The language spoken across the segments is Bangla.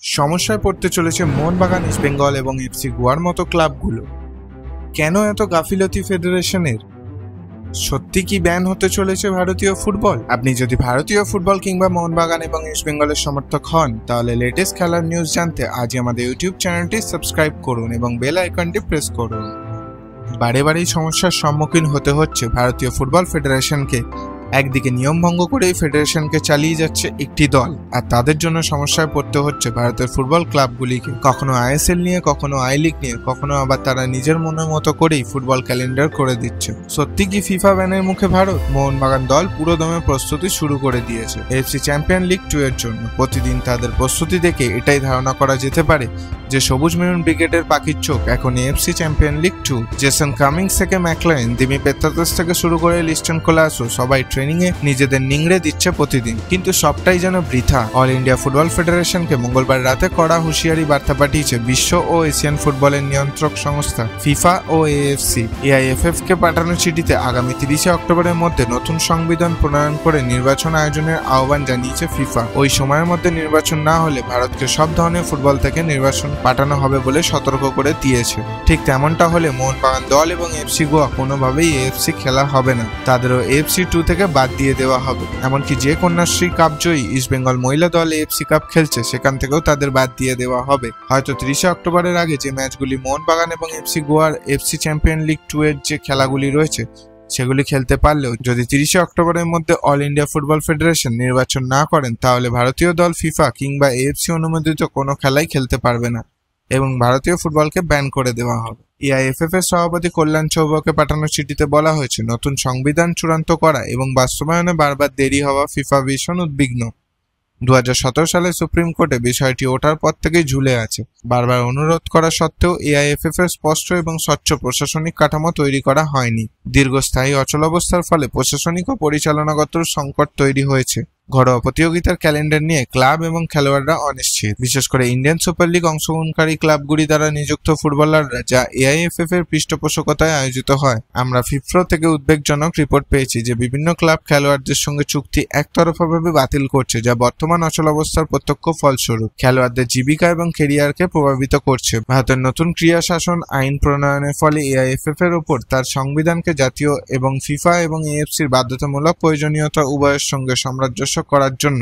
সমস্যায় পড়তে চলেছে মোহনবাগান, ইস্টবেঙ্গল এবং এফসি গোয়ার মতো ক্লাবগুলো। কেন এত গাফিলতি ফেডারেশনের? সত্যি কি ব্যান হতে চলেছে ভারতীয় ফুটবল? আপনি যদি ভারতীয় ফুটবল কিংবা মোহনবাগান এবং ইস্টবেঙ্গলের সমর্থক হন, তাহলে লেটেস্ট খেলার নিউজ জানতে আজই আমাদের ইউটিউব চ্যানেলটি সাবস্ক্রাইব করুন এবং বেল আইকনটি প্রেস করুন। বারে বারেই সমস্যার সম্মুখীন হতে হচ্ছে ভারতীয় ফুটবল ফেডারেশনকে। একদিকে নিয়ম ভঙ্গ করেই ফেডারেশনকে চালিয়ে যাচ্ছে একটি দল, আর তাদের জন্য সমস্যায় পড়তে হচ্ছে ভারতের ফুটবল ক্লাবগুলিকে। কখনো আইএসএল নিয়ে, কখনো আই লিগ নিয়ে, কখনো আবার তারা নিজের মনের মতো করেই ফুটবল ক্যালেন্ডার করে দিচ্ছে। সত্যি কি ফিফা ব্যানের মুখে ভারত? মোহনবাগান দল পুরো দমে প্রস্তুতি শুরু করে দিয়েছে এফসি চ্যাম্পিয়ন লিগ 2 এর জন্য। প্রতিদিন তাদের প্রস্তুতি দেখে এটাই ধারণা করা যেতে পারে যে সবুজ মেরুন ব্রিগেডের পাখির চোখ এখন FC champion league 2। Jason Cummings থেকে ম্যাকলারেন, দিমি পেত্রাতস থেকে শুরু করে লিস্টন কোলাসো সবাই ট্রেনিংয়ে নিজেদের নিংড়ে দিচ্ছে প্রতিদিন, কিন্তু সবটাই যেন বৃথা। অল ইন্ডিয়া ফুটবল ফেডারেশনকে মঙ্গলবার রাতে কড়া হুঁশিয়ারি বার্তা পাঠিয়েছে বিশ্ব ও এশিয়ান ফুটবলের নিয়ন্ত্রক সংস্থা ফিফা ও এএফসি। এআইএফএফ কে পাঠানো চিঠিতে আগামী 30 অক্টোবরের মধ্যে নতুন সংবিধান প্রণয়ন করে নির্বাচন আয়োজনের আহ্বান জানিয়েছে ফিফা। ওই সময়ের মধ্যে নির্বাচন না হলে ভারতকে সব ধরনের ফুটবল থেকে নির্বাচন পাঠানো হবে বলে সতর্ক করে দিয়েছে। ঠিক তেমনটা হলে মোহনবাগান দল এবং এফসি গোয়া কোনোভাবেই এএফসি খেলা হবে না, তাদেরও এফসি 2 থেকে বাদ দিয়ে দেওয়া হবে। এমনকি যে কন্যাশ্রী কাপ জয়ী ইস্টবেঙ্গল মহিলা দল এফসি কাপ খেলছে, সেখান থেকেও তাদের বাদ দিয়ে দেওয়া হবে। হয়তো 30 অক্টোবরের আগে যে ম্যাচগুলি মোহনবাগান এবং এফসি গোয়ার এফসি চ্যাম্পিয়ন লিগ 2 এর যে খেলাগুলি রয়েছে সেগুলি খেলতে পারলেও যদি 30 অক্টোবরের মধ্যে অল ইন্ডিয়া ফুটবল ফেডারেশন নির্বাচন না করেন, তাহলে ভারতীয় দল ফিফা কিংবা এএফসি অনুমোদিত কোনো খেলাই খেলতে পারবে না এবং ভারতীয় ফুটবলকে ব্যান করে দেওয়া হবে। এআইএফএফ এর সভাপতি কল্যাণ চৌবেকে পাঠানো চিঠিতে বলা হয়েছে, নতুন সংবিধান চূড়ান্ত করা এবং বাস্তবায়নে বারবার দেরি হওয়া ফিফা ভীষণ উদ্বিগ্ন। 2017 সালে সুপ্রিম কোর্টে বিষয়টি ওঠার পর থেকেই ঝুলে আছে। বারবার অনুরোধ করা সত্ত্বেও এআইএফএফ এর স্পষ্ট এবং স্বচ্ছ প্রশাসনিক কাঠামো তৈরি করা হয়নি। দীর্ঘস্থায়ী অচলাবস্থার ফলে প্রশাসনিক ও পরিচালনাগত সংকট তৈরি হয়েছে। ঘরোয়া প্রতিযোগিতার ক্যালেন্ডার নিয়ে ক্লাব এবং খেলোয়াড়রা অনিশ্চিত, বিশেষ করে ইন্ডিয়ান সুপার লিগ অংশগ্রহণকারী ক্লাবগুলি দ্বারা নিযুক্ত ফুটবলাররা, যা এআইএফএফ এর পৃষ্ঠপোষকতায় আয়োজিত হয়। আমরা ফিফপ্রো থেকে উদ্বেগজনক রিপোর্ট পেয়েছি যে বিভিন্ন ক্লাব খেলোয়াড়দের সঙ্গে চুক্তি একতরফাভাবে বাতিল করছে, যা বর্তমান অচলাবস্থার প্রত্যক্ষ ফলস্বরূপ। খেলোয়াড়দের জীবিকা এবং ক্যারিয়ারকে প্রভাবিত করছে। ভারতের নতুন ক্রীড়া শাসন আইন প্রণয়নের ফলে এআইএফএফ এর উপর তার সংবিধানকে জাতীয় এবং ফিফা এবং এএফসির বাধ্যতামূলক প্রয়োজনীয়তা উভয়ের সঙ্গে সামঞ্জস্য করার জন্য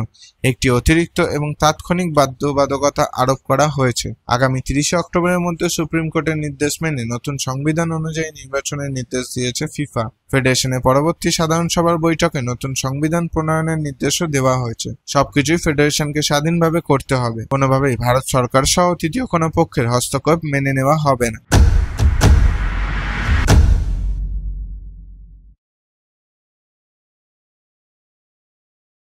একটি অতিরিক্ত এবং তাৎক্ষণিক বাধ্যবাধকতা আরোপ করা হয়েছে। আগামী 30 অক্টোবরের মধ্যে সুপ্রিম কোর্টের নির্দেশ মেনে নতুন সংবিধান অনুযায়ী নির্বাচনের নির্দেশ দিয়েছে ফিফা। ফেডারেশনের পরবর্তী সাধারণ সভার বৈঠকে নতুন সংবিধান প্রণয়নের নির্দেশও দেওয়া হয়েছে। সবকিছুই ফেডারেশনকে স্বাধীনভাবে করতে হবে, কোনোভাবেই ভারত সরকার সহ তৃতীয় কোনো পক্ষের হস্তক্ষেপ মেনে নেওয়া হবে না।